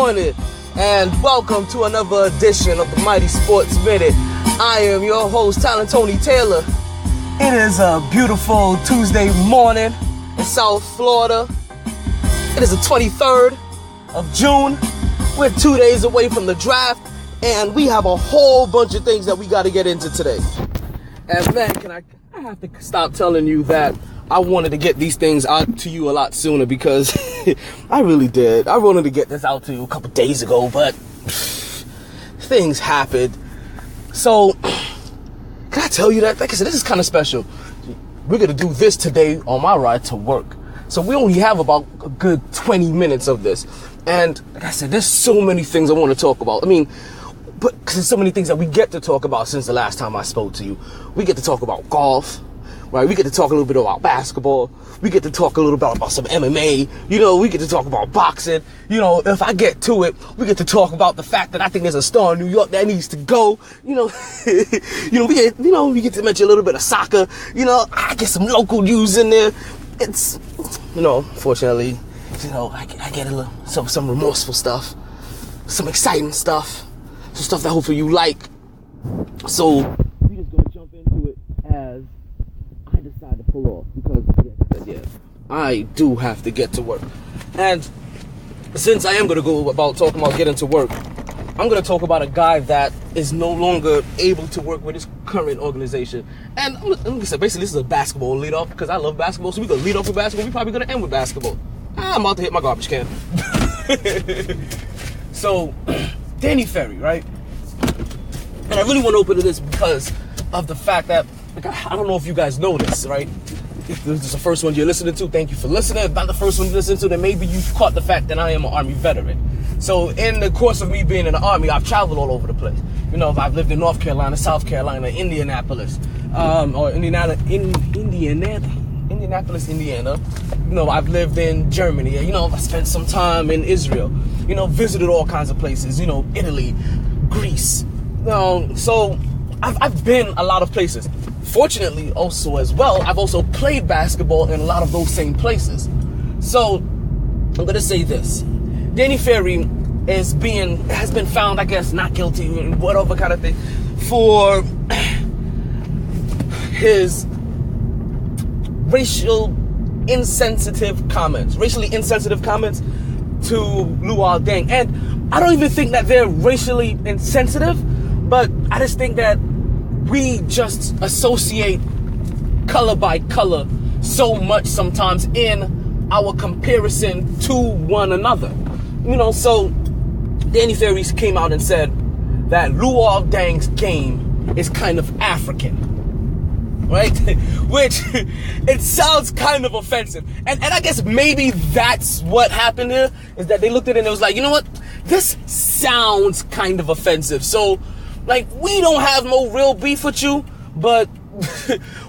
morning, and welcome to another edition of the MyT Sports Minute. I am your host, Talent Tony Taylor. It is a beautiful Tuesday morning in South Florida. It is the 23rd of June. We're 2 days away from the draft, and we have a whole bunch of things that we got to get into today. And man, I have to stop telling you that I wanted to get these things out to you a lot sooner, because I really did. I wanted to get this out to you a couple days ago, but things happened. So, can I tell you that? Like I said, this is kind of special. We're going to do this today on my ride to work. So we only have about a good 20 minutes of this. And like I said, there's so many things I want to talk about. I mean, but because there's so many things that we get to talk about since the last time I spoke to you. We get to talk about golf. Right, we get to talk a little bit about basketball. We get to talk a little bit about some MMA. You know, we get to talk about boxing. You know, if I get to it, we get to talk about the fact that I think there's a star in New York that needs to go. You know, we get to mention a little bit of soccer. You know, I get some local news in there. It's, fortunately, I get a little some remorseful stuff, some exciting stuff, some stuff that hopefully you like. So we just gonna jump into it as I decide to pull off, because I do have to get to work. And since I am going to go about talking about getting to work, I'm going to talk about a guy that is no longer able to work with his current organization. And let me say, basically this is a basketball lead off, because I love basketball. So we're going to lead off with basketball. We're probably going to end with basketball. I'm about to hit my garbage can. So Danny Ferry, right? And I really want to open to this because of the fact that, I don't know if you guys know this, right? If this is the first one you're listening to, thank you for listening. If not the first one you listen to, then maybe you've caught the fact that I am an Army veteran. So in the course of me being in the Army, I've traveled all over the place. You know, I've lived in North Carolina, South Carolina, Indianapolis, Indianapolis, Indiana. You know, I've lived in Germany. You know, I spent some time in Israel. You know, visited all kinds of places. You know, Italy, Greece. So I've been a lot of places. Fortunately, also as well, I've also played basketball in a lot of those same places. So I'm gonna say this: Danny Ferry has been found, I guess, not guilty and whatever kind of thing for his racially insensitive comments to Luol Deng. And I don't even think that they're racially insensitive, but I just think that we just associate color by color so much sometimes in our comparison to one another. You know, so Danny Ferry came out and said that Luol Deng's game is kind of African, right? Which, it sounds kind of offensive. And I guess maybe that's what happened here, is that they looked at it and it was like, you know what? This sounds kind of offensive. So, like, we don't have no real beef with you, but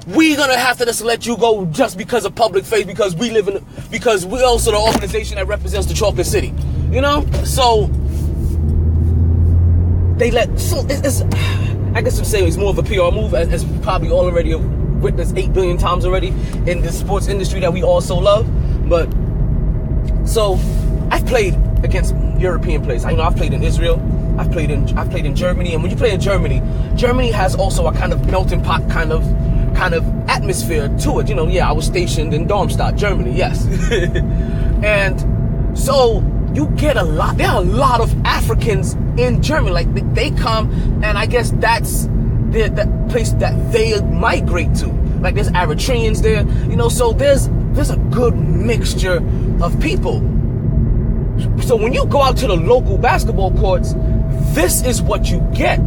we're gonna have to just let you go just because of public face, because because we're also the organization that represents the Chocolate City, you know? So it's I guess I'm saying it's more of a PR move, as we probably already have witnessed 8 billion times already in the sports industry that we all so love. But so I've played against European players. I've played in Israel. I've played in Germany, and when you play in Germany has also a kind of melting pot kind of atmosphere to it. You know, I was stationed in Darmstadt, Germany, yes. And so you get there are a lot of Africans in Germany. Like, they come, and I guess that's the place that they migrate to. Like, there's Eritreans there, you know, so there's a good mixture of people. So when you go out to the local basketball courts, this is what you get.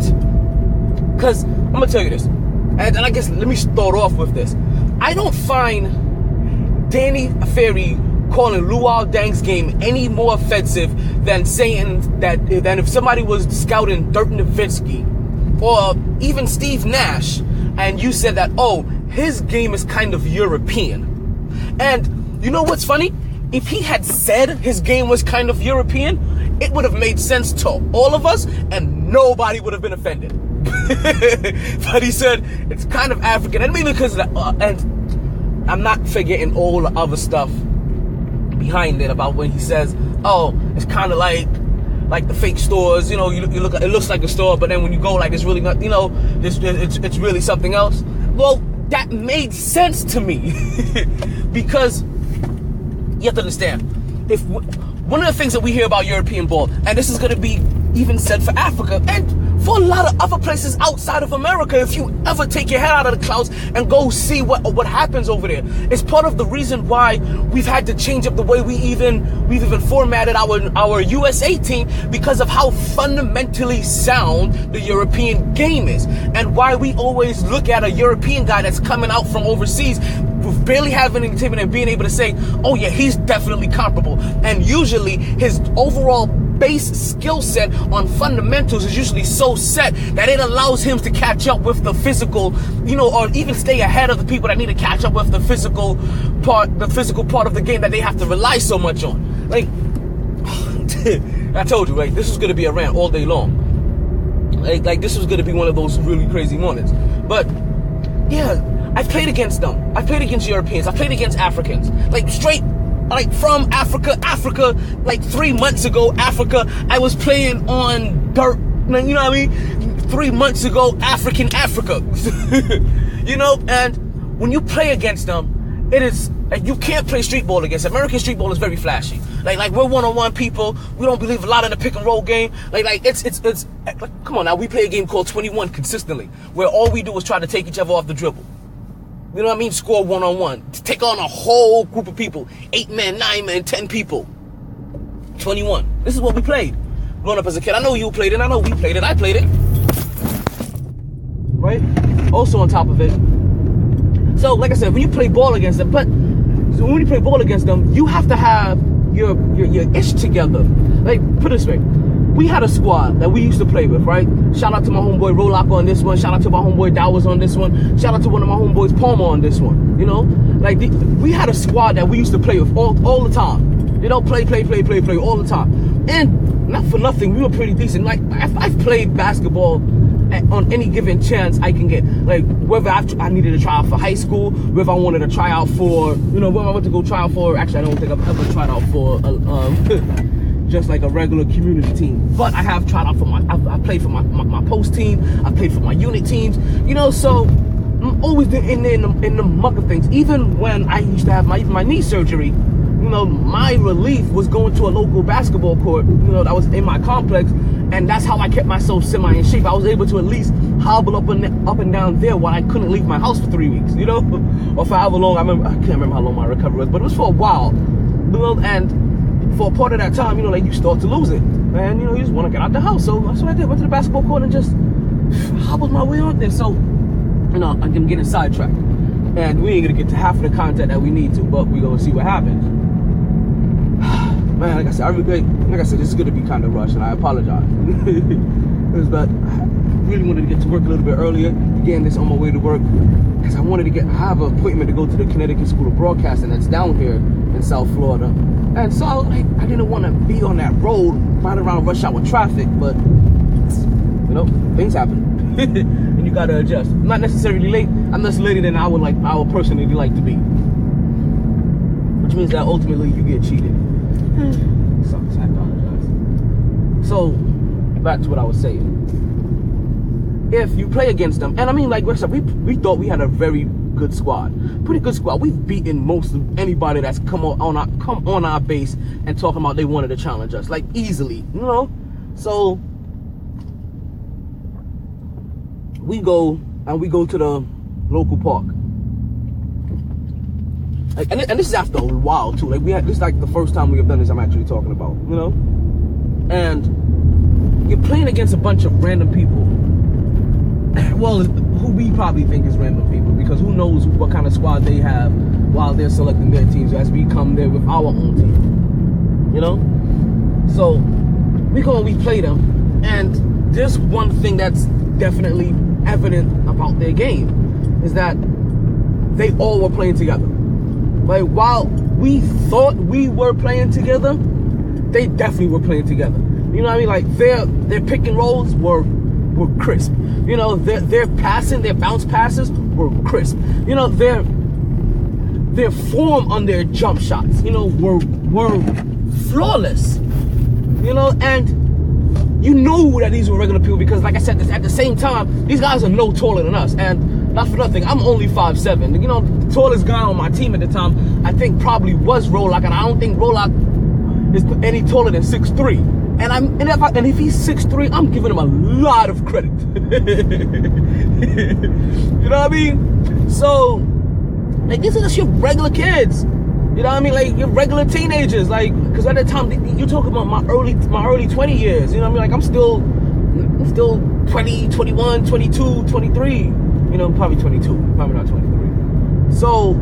Because I'm going to tell you this. And I guess let me start off with this. I don't find Danny Ferry calling Luol Deng's game any more offensive than saying than if somebody was scouting Dirk Nowitzki or even Steve Nash, and you said that, oh, his game is kind of European. And you know what's funny? If he had said his game was kind of European, it would have made sense to all of us, and nobody would have been offended. But he said it's kind of African, and maybe because of that, and I'm not forgetting all the other stuff behind it about when he says, oh, it's kind of like like the fake stores. You know, you look, it looks like a store, but then when you go, like, it's really not, you know, it's really something else. Well, that made sense to me because you have to understand, if one of the things that we hear about European ball, and this is going to be even said for Africa and for a lot of other places outside of America, if you ever take your head out of the clouds and go see what happens over there, it's part of the reason why we've had to change up the way we've even formatted our USA team, because of how fundamentally sound the European game is, and why we always look at a European guy that's coming out from overseas with barely having any team and being able to say, oh yeah, he's definitely comparable, and usually his overall base skill set on fundamentals is usually so set that it allows him to catch up with the physical, you know, or even stay ahead of the people that need to catch up with the physical part of the game that they have to rely so much on. Like, I told you, right, this was going to be a rant all day long. Like this was going to be one of those really crazy mornings. But yeah, I played against them. I played against Europeans. I played against Africans. Like straight, like from Africa, like 3 months ago, Africa, I was playing on dirt, you know what I mean? 3 months ago, Africa. You know, and when you play against them, it is, like, you can't play street ball against them. American street ball is very flashy. Like we're one-on-one people. We don't believe a lot in the pick and roll game. Like it's like, come on now, we play a game called 21 consistently, where all we do is try to take each other off the dribble. You know what I mean? Score one-on-one. Take on a whole group of people. 8 men, 9 men, 10 people. 21. This is what we played growing up as a kid. I know you played it. I know we played it. I played it. Right? Also on top of it. So, like I said, when you play ball against them, you have to have your ish together. Like, put it this way. We had a squad that we used to play with, right? Shout out to my homeboy Rollock on this one. Shout out to my homeboy Dowers on this one. Shout out to one of my homeboys Palmer on this one. You know, like we had a squad that we used to play with all the time. You know, play all the time. And not for nothing, we were pretty decent. Like I've played basketball on any given chance I can get. Like whether I needed to try out for high school, whether I wanted to try out for, you know, whether I went to go try out for. Actually, I don't think I've ever tried out for. Just like a regular community team, but I have tried out for I played for my post team. I played for my unit teams. You know, so I'm always in the muck of things. Even when I used to have my knee surgery, you know, my relief was going to a local basketball court, you know, that was in my complex, and that's how I kept myself semi in shape. I was able to at least hobble up and down there while I couldn't leave my house for 3 weeks, you know, or for however long. I can't remember how long my recovery was, but it was for a while, you know, and for a part of that time, you know, like you start to lose it, and you know, you just want to get out the house. So that's what I did. Went to the basketball court and just hobbled my way out there. So, you know, I'm getting sidetracked, and we ain't gonna get to half of the content that we need to, but we gonna see what happens. Man, like I said, this is gonna be kind of rushed, and I apologize. But I really wanted to get to work a little bit earlier. Again, this on my way to work, because I have an appointment to go to the Connecticut School of Broadcasting that's down here in South Florida. And so I didn't want to be on that road right around rush hour traffic, but you know, things happen. And you gotta adjust. I'm not necessarily late. I'm less later than I would personally like to be. Which means that ultimately you get cheated. Sucks, I apologize. So back to what I was saying. If you play against them, and I mean, like I said, we thought we had a very good squad, pretty good squad. We've beaten most of anybody that's come on our base and talking about they wanted to challenge us, like easily, you know. So we go to the local park, like, and this is after a while too. Like this is like the first time we have done this. I'm actually talking about, you know, and you're playing against a bunch of random people. Well, who we probably think is random people, because who knows what kind of squad they have while they're selecting their teams as we come there with our own team, you know? So we go and we play them, and there's one thing that's definitely evident about their game is that they all were playing together. Like, while we thought we were playing together, they definitely were playing together. You know what I mean? Like their pick and rolls were crisp. You know, their passing, their bounce passes were crisp. You know, their form on their jump shots, you know, were flawless. You know, and you knew that these were regular people because, like I said, at the same time, these guys are no taller than us. And not for nothing, I'm only 5'7". You know, the tallest guy on my team at the time, I think probably was Rollock, and I don't think Rollock is any taller than 6'3". And if he's 6'3", I'm giving him a lot of credit. You know what I mean? So, like, these are just your regular kids. You know what I mean? Like, your regular teenagers. Like, because at that time, you're talking about my early 20 years. You know what I mean? Like, I'm still 20, 21, 22, 23. You know, probably 22. Probably not 23. So,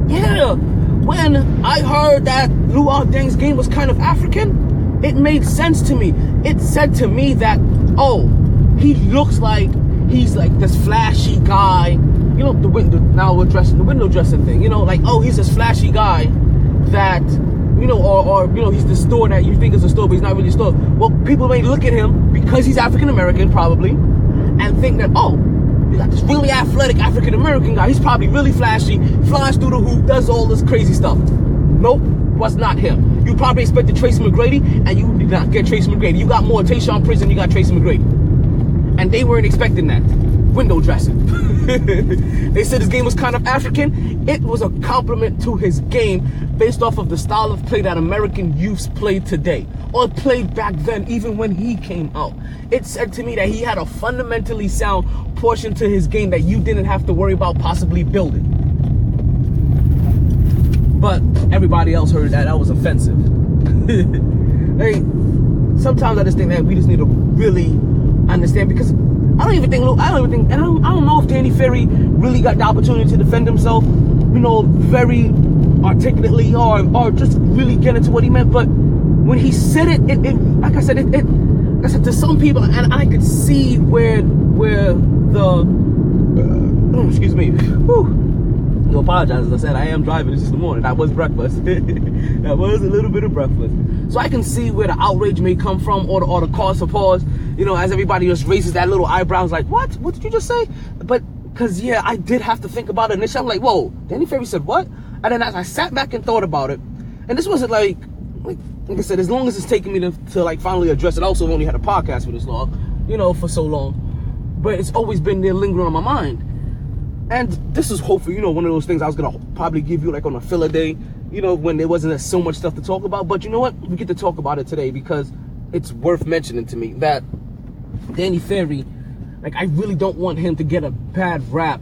yeah. When I heard that Luol Deng's game was kind of African, it made sense to me. It said to me that, oh, he looks like he's like this flashy guy. You know, now we're dressing, the window dressing thing. You know, like, oh, he's this flashy guy that, you know, or you know, he's the store that you think is a store, but he's not really a store. Well, people may look at him because he's African American, probably, and think that, oh, you got this really athletic African American guy. He's probably really flashy, flies through the hoop, does all this crazy stuff. Nope, was not him. You probably expected Tracy McGrady, and you did not get Tracy McGrady. You got more Tayshaun Prince than you got Tracy McGrady, and they weren't expecting that. Window dressing. They said his game was kind of African. It was a compliment to his game based off of the style of play that American youths play today, or played back then, even when he came out. It said to me that he had a fundamentally sound portion to his game that you didn't have to worry about possibly building. But everybody else heard that was offensive. Hey, sometimes I just think that we just need to really understand, because I don't know if Danny Ferry really got the opportunity to defend himself, you know, very articulately or just really get into what he meant. But when he said it, like I said, to some people, and I could see where the excuse me. Whew. I apologize, as I said, I am driving. This is the morning. That was breakfast. That was a little bit of breakfast. So I can see where the outrage may come from, or the cause for pause. You know, as everybody just raises that little eyebrows, like, what? What did you just say? But, because, yeah, I did have to think about it initially. I'm like, whoa, Danny Ferry said what? And then as I sat back and thought about it, and this wasn't like I said, as long as it's taking me to like finally address it. I also only had a podcast for this long, you know, for so long. But it's always been there lingering on my mind. And this is hopefully, you know, one of those things I was going to probably give you like on a filler day, you know, when there wasn't so much stuff to talk about. But you know what? We get to talk about it today because it's worth mentioning to me that Danny Ferry, like, I really don't want him to get a bad rap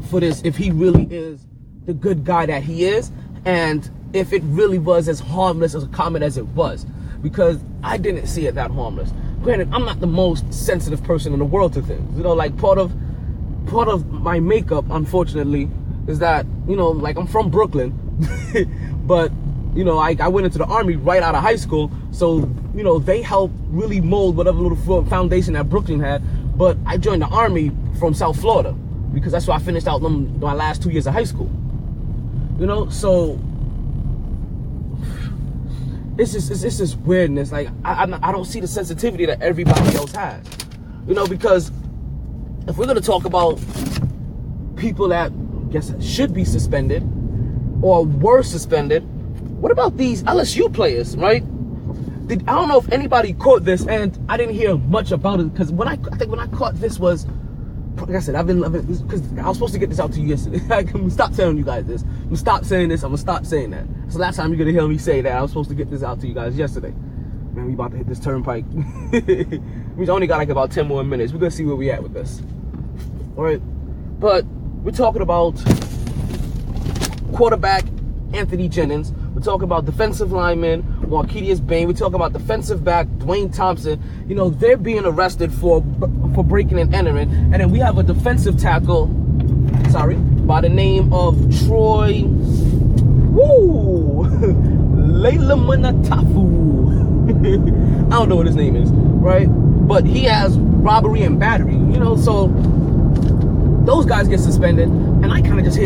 for this if he really is the good guy that he is, and if it really was as harmless as a comment as it was, because I didn't see it that harmless. Granted, I'm not the most sensitive person in the world to things. You know, like, part of my makeup, unfortunately, is that, you know, like, I'm from Brooklyn, but, you know, I went into the Army right out of high school, so, you know, they helped really mold whatever little foundation that Brooklyn had. But I joined the Army from South Florida because that's where I finished out my last 2 years of high school. You know, so it's just weirdness. Like, I don't see the sensitivity that everybody else has. You know, because if we're gonna talk about people that I guess should be suspended or were suspended, what about these LSU players, right? I don't know if anybody caught this, and I didn't hear much about it, because I think when I caught this was, like I said, because I was supposed to get this out to you yesterday. I'm gonna stop telling you guys this. I'm gonna stop saying this. I'm gonna stop saying that. It's the last time you're gonna hear me say that. I was supposed to get this out to you guys yesterday. Man, we about to hit this turnpike. We only got like about 10 more minutes. We're gonna see where we at with this. All right, but we're talking about quarterback Anthony Jennings. We're talking about defensive lineman Marquise Bain. We're talking about defensive back Dwayne Thompson. You know, they're being arrested for breaking and entering. And then we have a defensive tackle, by the name of Troy Leila-Manatafu. I don't know what his name is, right? But he has robbery and battery. You know, so those guys get suspended, and I kind of just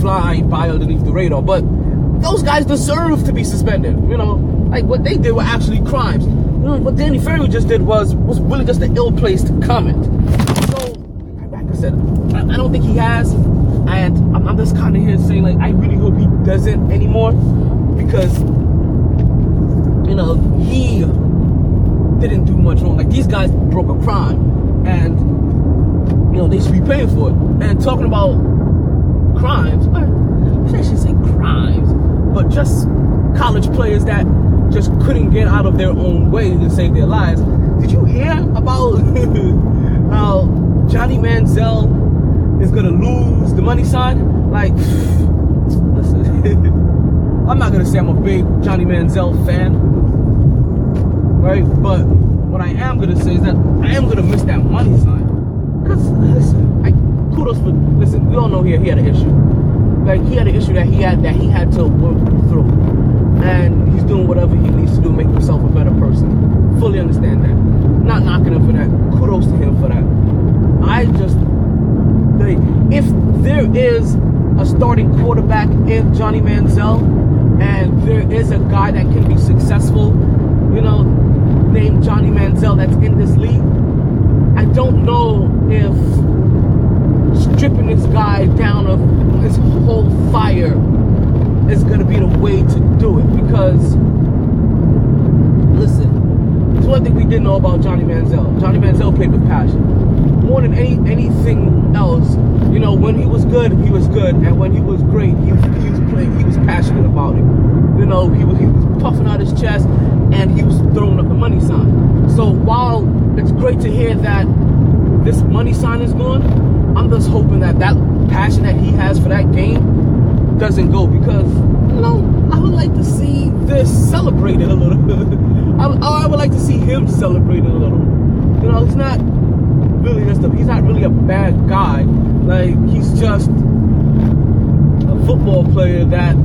fly by underneath the radar. But those guys deserve to be suspended. You know, like, what they did were actually crimes. You know, what Danny Ferry just did was really just an ill-placed comment. So, like I said, I don't think he has, and I'm just kind of here saying, like, I really hope he doesn't anymore, because, you know, he didn't do much wrong. Like, these guys broke a crime, and they should be paying for it. And talking about crimes, I should say crimes, but just college players that just couldn't get out of their own way to save their lives. Did you hear about how Johnny Manziel is gonna lose the money sign? Like, listen, I'm not gonna say I'm a big Johnny Manziel fan, right? But what I am gonna say is that I am gonna miss that money sign. Cause listen, we all know he had an issue. Like, he had an issue that he had to work through, and he's doing whatever he needs to do to make himself a better person. Fully understand that. Not knocking him for that. Kudos to him for that. I just, like, if there is a starting quarterback in Johnny Manziel, and there is a guy that can be successful, named Johnny Manziel, that's in this league, I don't know if stripping this guy down of his whole fire is going to be the way to do it. Because, listen, there's one thing we didn't know about Johnny Manziel. Johnny Manziel played with passion. More than anything else, when he was good, and when he was great, he was passionate about it. He was puffing out his chest, and he was throwing up the money sign. So while it's great to hear that this money sign is gone, I'm just hoping that passion that he has for that game doesn't go, because I would like to see this celebrated a little bit. I would like to see him celebrated a little. He's not really a bad guy. Like, he's just a football player that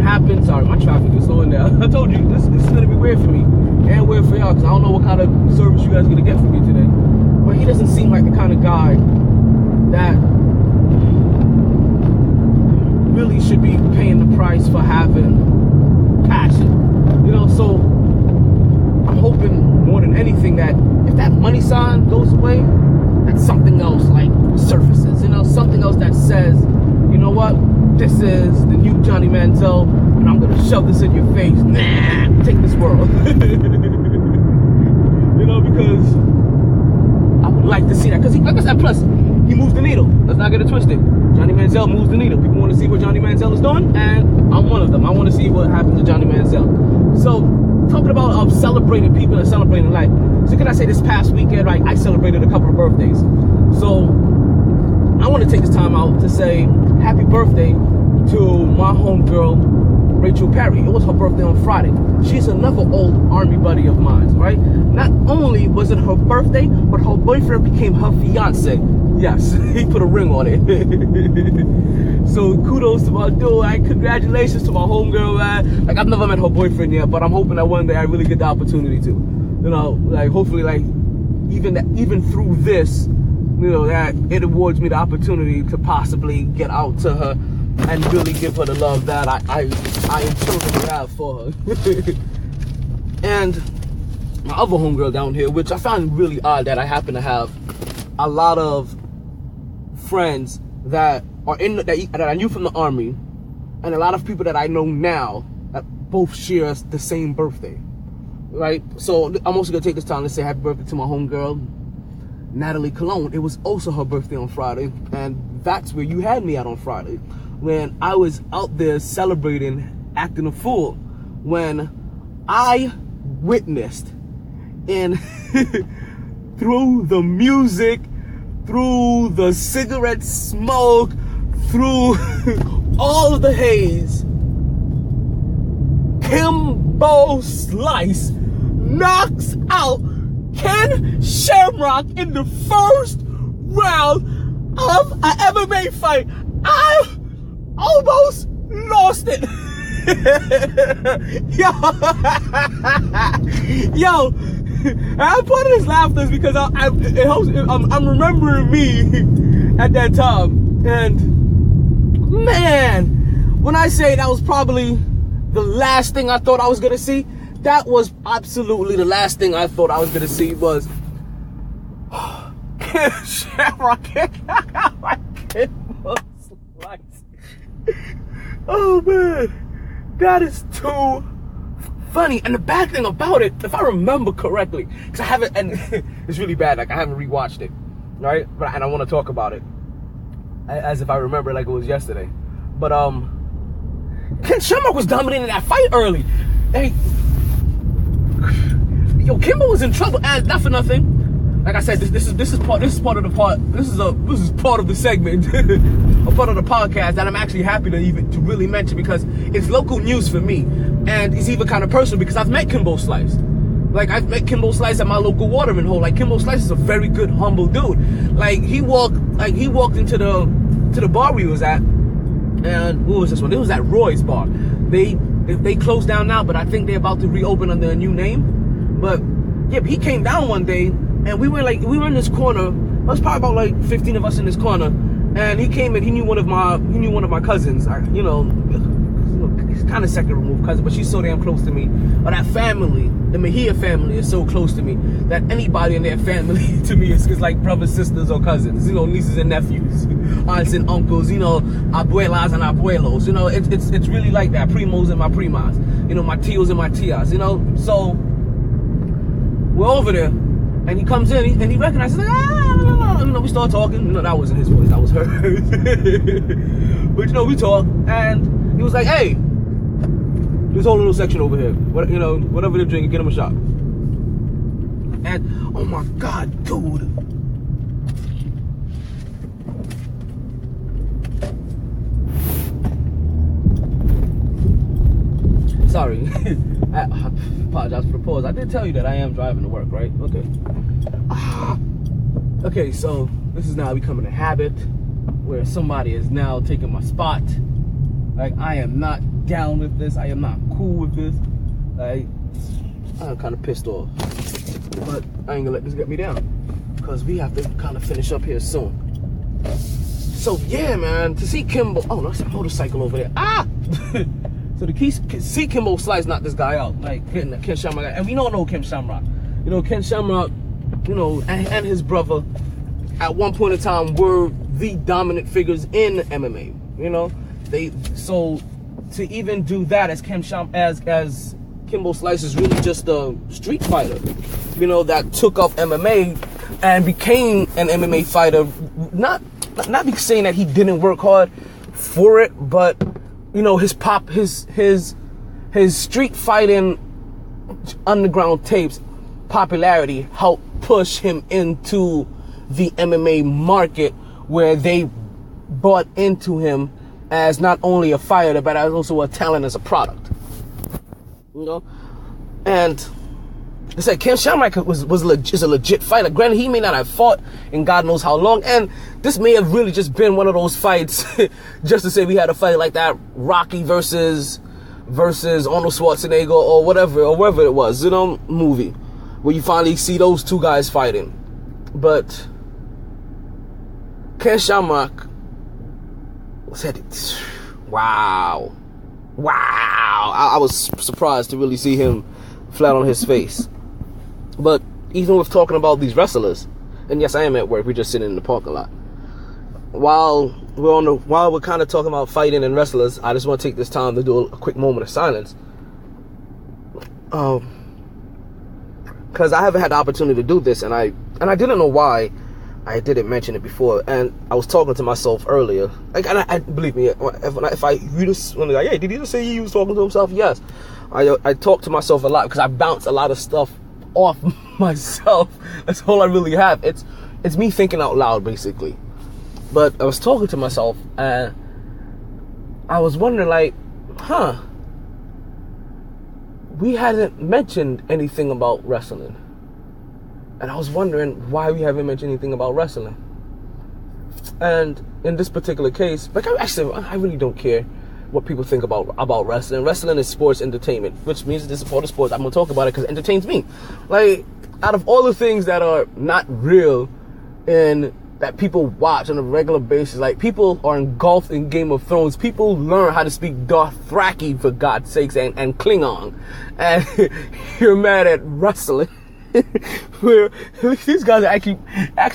happened. Sorry, my traffic is slowing down. I told you this is gonna be weird for me and weird for y'all, because I don't know what kind of service you guys are gonna get from me today. But he doesn't seem like the kind of guy that really should be paying the price for having passion. So I'm hoping more than anything that if that money sign goes away, that something else like surfaces. Something else that says, you know what, this is the new Johnny Manziel, and I'm gonna shove this in your face. Nah, take this world. Because I would like to see that. Because, like I said, plus, he moves the needle. Let's not get it twisted. Johnny Manziel moves the needle. People want to see what Johnny Manziel is doing, and I'm one of them. I want to see what happens to Johnny Manziel. So, talking about celebrating people and celebrating life. So, can I say this past weekend, right, I celebrated a couple of birthdays. So, I want to take this time out to say happy birthday to my homegirl, Rachel Perry. It was her birthday on Friday. She's another old Army buddy of mine, right? Not only was it her birthday, but her boyfriend became her fiance. Yes, he put a ring on it. So kudos to my dude. Congratulations to my homegirl, man. Like, I've never met her boyfriend yet, but I'm hoping that one day I really get the opportunity to. Hopefully, even through this, that it awards me the opportunity to possibly get out to her and really give her the love that I internally have for her. And my other homegirl down here, which I found really odd, that I happen to have a lot of friends that are that I knew from the Army, and a lot of people that I know now that both share the same birthday, right? So I'm also gonna take this time to say happy birthday to my homegirl, Natalie Cologne. It was also her birthday on Friday, and that's where you had me out on Friday, when I was out there celebrating, acting a fool, when I witnessed through the music, through the cigarette smoke, through all of the haze, Kimbo Slice knocks out Ken Shamrock in the first round of an MMA fight. I almost lost it. Yo, I'm part of this laughter is because I'm remembering me at that time. And man, when I say that was probably the last thing I thought I was gonna see, that was absolutely the last thing I thought I was gonna see was Shamrock. Oh man, that is too funny. And the bad thing about it, if I remember correctly, because I haven't, and it's really bad, like I haven't rewatched it, right? And I want to talk about it as if I remember like it was yesterday. But Ken Shamrock was dominating that fight early. Hey, yo, Kimbo was in trouble, and not for nothing. Like I said, this is part of the segment, a part of the podcast that I'm actually happy to really mention, because it's local news for me, and it's even kind of personal because I've met Kimbo Slice. Like, I've met Kimbo Slice at my local watering hole. Like, Kimbo Slice is a very good, humble dude. Like, he walked into the bar we was at, and what was this one? It was at Roy's bar. They closed down now, but I think they're about to reopen under a new name. But yeah, he came down one day, and we were in this corner. There was probably about like 15 of us in this corner, and he came in. He knew one of my cousins. He's kind of second removed cousin, but she's so damn close to me. But that family, the Mejia family, is so close to me that anybody in their family to me is like brothers, sisters, or cousins. Nieces and nephews, aunts and uncles. Abuelas and abuelos. It's really like that. Primos and my primas. My tios and my tias. So we're over there, and he comes in and he recognizes, we start talking. That wasn't his voice, that was hers. But we talk, and he was like, hey, this whole little section over here, whatever they're drinking, get them a shot. And oh my God, dude. Sorry, I apologize for the pause. I did tell you that I am driving to work, right? Okay. Okay, so this is now becoming a habit where somebody is now taking my spot. Like, I am not down with this. I am not cool with this. Like, I'm kind of pissed off. But I ain't gonna let this get me down, because we have to kind of finish up here soon. So yeah, man, to see Kimbo, oh, that's a motorcycle over there. So to see Kimbo Slice knock this guy out, like hitting Ken Shamrock, and we don't know Ken Shamrock. Ken Shamrock, and his brother, at one point in time, were the dominant figures in MMA. So to even do that as as Kimbo Slice is really just a street fighter, that took up MMA and became an MMA fighter. Not saying that he didn't work hard for it, but his street fighting underground tapes popularity helped push him into the MMA market, where they bought into him as not only a fighter, but as also a talent as a product. And I said, Ken Shamrock is a legit fighter. Granted, he may not have fought in God knows how long, and this may have really just been one of those fights, just to say we had a fight like that, Rocky versus Arnold Schwarzenegger or wherever it was, movie, where you finally see those two guys fighting. But Ken Shamrock said, wow. I was surprised to really see him flat on his face. But even with talking about these wrestlers, and yes, I am at work, we're just sitting in the parking lot. While we're kind of talking about fighting and wrestlers, I just want to take this time to do a quick moment of silence. Because I haven't had the opportunity to do this, and I didn't know why I didn't mention it before. And I was talking to myself earlier. Like, and I believe me, if I read this, when they're like, hey, did he just say he was talking to himself? Yes. I talk to myself a lot because I bounce a lot of stuff off myself. That's all I really have. It's me thinking out loud, basically. But I was talking to myself, and I was wondering, like, we hadn't mentioned anything about wrestling. And I was wondering why we haven't mentioned anything about wrestling. And in this particular case, like, I really don't care what people think about wrestling. Wrestling is sports entertainment, which means this is part of sports. I'm going to talk about it because it entertains me. Like, out of all the things that are not real and that people watch on a regular basis, like, people are engulfed in Game of Thrones. People learn how to speak Dothraki, for God's sakes, and Klingon. And you're mad at wrestling. Where these guys actually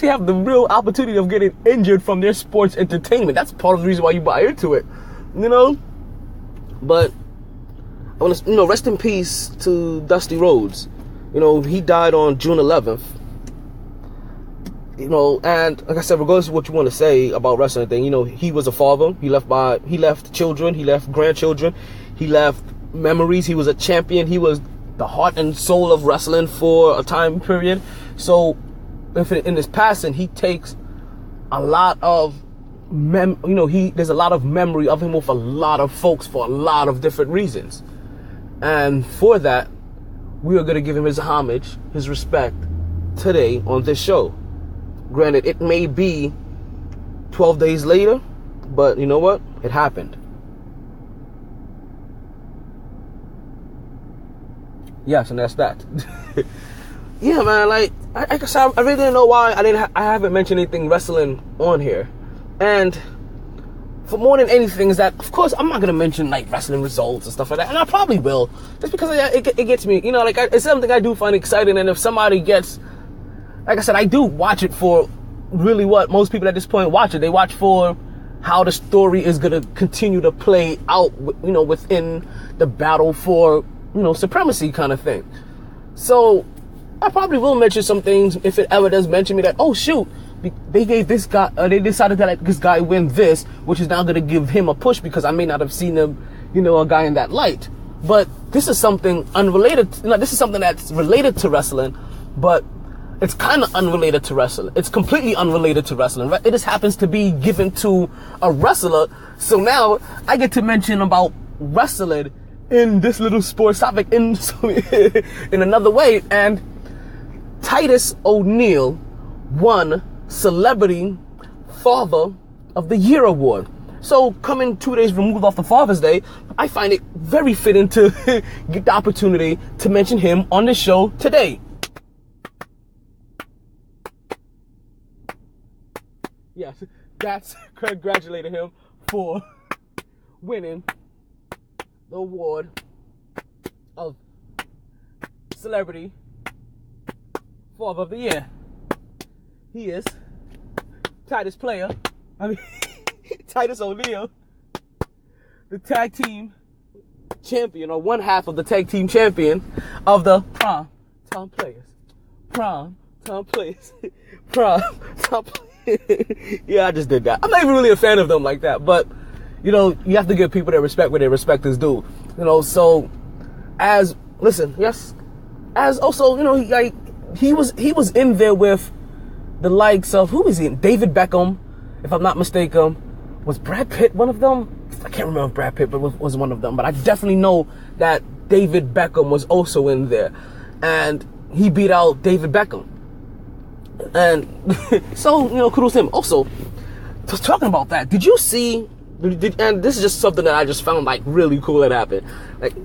have the real opportunity of getting injured from their sports entertainment. That's part of the reason why you buy into it, But I want to, rest in peace to Dusty Rhodes. He died on June 11th. And like I said, regardless of what you want to say about wrestling thing, he was a father. He left children, he left grandchildren, he left memories. He was a champion. He was the heart and soul of wrestling for a time period. So, in his passing, he takes a lot of there's a lot of memory of him with a lot of folks for a lot of different reasons. And for that, we are going to give him his homage, his respect today on this show. Granted, it may be 12 days later, but you know what? It happened. Yes, and that's that. Yeah, man, like, I really didn't know why I haven't mentioned anything wrestling on here. And for more than anything is that, of course, I'm not going to mention, like, wrestling results and stuff like that. And I probably will, just because it gets me, it's something I do find exciting. And if somebody gets, like I said, I do watch it for really what most people at this point watch it. They watch for how the story is going to continue to play out, within the battle for, supremacy kind of thing. So I probably will mention some things if it ever does mention me that, oh shoot, they gave this guy, they decided to let this guy win this, which is now going to give him a push because I may not have seen him, a guy in that light. But this is something unrelated. This is something that's related to wrestling, but it's kind of unrelated to wrestling. It's completely unrelated to wrestling. It just happens to be given to a wrestler. So now I get to mention about wrestling in this little sports topic in another way. And Titus O'Neil won Celebrity Father of the Year award. So coming 2 days removed off the Father's Day, I find it very fitting to get the opportunity to mention him on the show today. Yes, that's congratulating him for winning the award of Celebrity Father of the Year. He is Titus O'Neil, the tag team champion, or one half of the tag team champion of the Prime Time Players. Yeah, I just did that. I'm not even really a fan of them like that, but you have to give people their respect where their respect is due. So as also, he was in there with the likes of, who is he? David Beckham, if I'm not mistaken. Was Brad Pitt one of them? I can't remember if Brad Pitt was one of them, but I definitely know that David Beckham was also in there, and he beat out David Beckham. And so, kudos to him. Also, just talking about that, did you see, and this is just something that I just found like really cool that happened.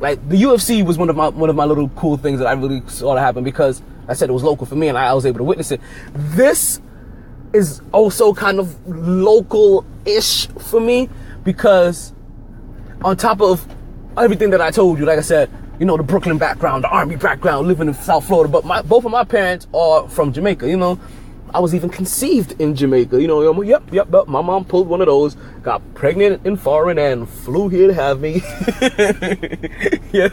Like the UFC was one of my little cool things that I really saw that happen, because I said it was local for me and I was able to witness it. This is also kind of local-ish for me, because on top of everything that I told you, like I said, the Brooklyn background, the Army background, living in South Florida, but both of my parents are from Jamaica. I was even conceived in Jamaica. Yep. My mom pulled one of those, got pregnant in foreign, and flew here to have me. Yeah.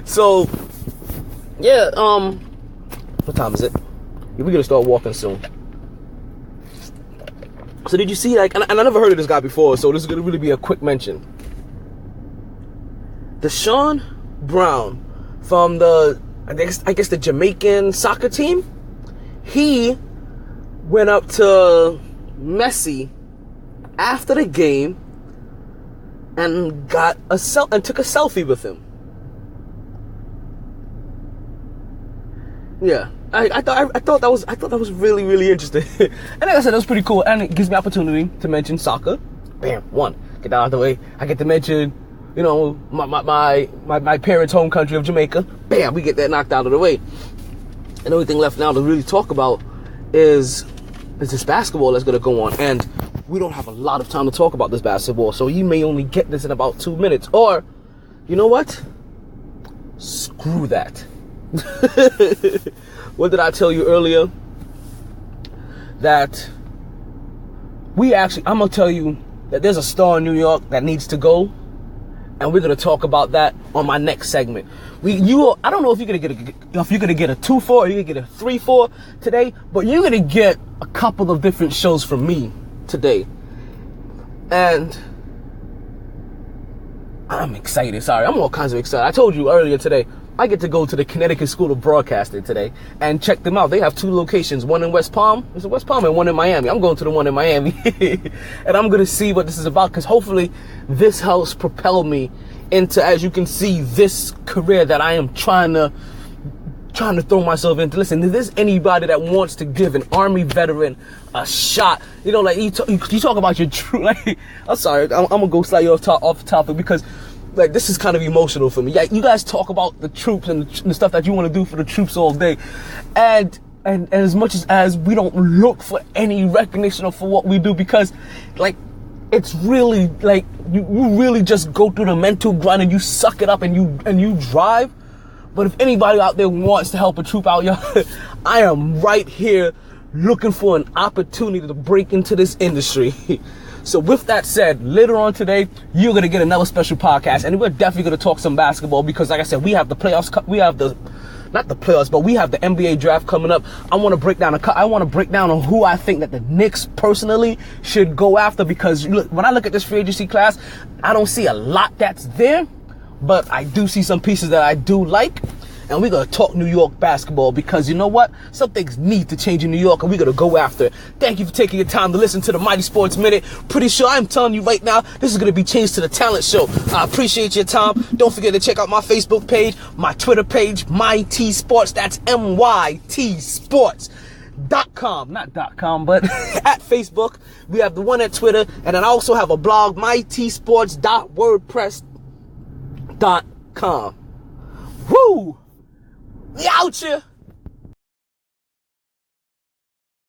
So, yeah. What time is it? We're gonna start walking soon. So did you see, and I never heard of this guy before, so this is gonna really be a quick mention. Deshaun Brown from I guess the Jamaican soccer team, he went up to Messi after the game and took a selfie with him. Yeah, I thought that was really, really interesting. And like I said, that was pretty cool, and it gives me opportunity to mention soccer. Bam, one, get that out of the way. I get to mention, my parents' home country of Jamaica. Bam, we get that knocked out of the way. And the only thing left now to really talk about is this basketball that's going to go on. And we don't have a lot of time to talk about this basketball, so you may only get this in about 2 minutes. Or, you know what? Screw that. What did I tell you earlier? That I'm going to tell you that there's a star in New York that needs to go. And we're gonna talk about that on my next segment. I don't know if you're gonna get a 2-4 or you're gonna get a 3-4 today, but you're gonna get a couple of different shows from me today. And I'm excited. Sorry, I'm all kinds of excited. I told you earlier today, I get to go to the Connecticut School of Broadcasting today and check them out. They have 2 locations, one in West Palm, and one in Miami. I'm going to the one in Miami. And I'm going to see what this is about, because hopefully this helps propel me into, as you can see, this career that I am trying to throw myself into. Listen, if there's anybody that wants to give an Army veteran a shot, you know, like you talk about your true, like, I'm sorry, I'm gonna go slightly off topic, because like this is kind of emotional for me. Yeah, you guys talk about the troops and the stuff that you want to do for the troops all day, and as much as we don't look for any recognition for what we do, because like it's really like you really just go through the mental grind and you suck it up and you drive. But if anybody out there wants to help a troop out, I am right here looking for an opportunity to break into this industry. So with that said, later on today, you're going to get another special podcast, and we're definitely going to talk some basketball, because like I said, we have the playoffs, not the playoffs, but we have the NBA draft coming up. I want to break down on who I think that the Knicks personally should go after, because look, when I look at this free agency class, I don't see a lot that's there, but I do see some pieces that I do like. And we're going to talk New York basketball, because you know what? Some things need to change in New York, and we're going to go after it. Thank you for taking your time to listen to the Mighty Sports Minute. Pretty sure I'm telling you right now, this is going to be changed to the talent show. I appreciate your time. Don't forget to check out my Facebook page, my Twitter page, MyT Sports. That's MYT Sports.com. Not .com, but at Facebook. We have the one at Twitter. And then I also have a blog, mytsports.wordpress.com. Woo! We out here.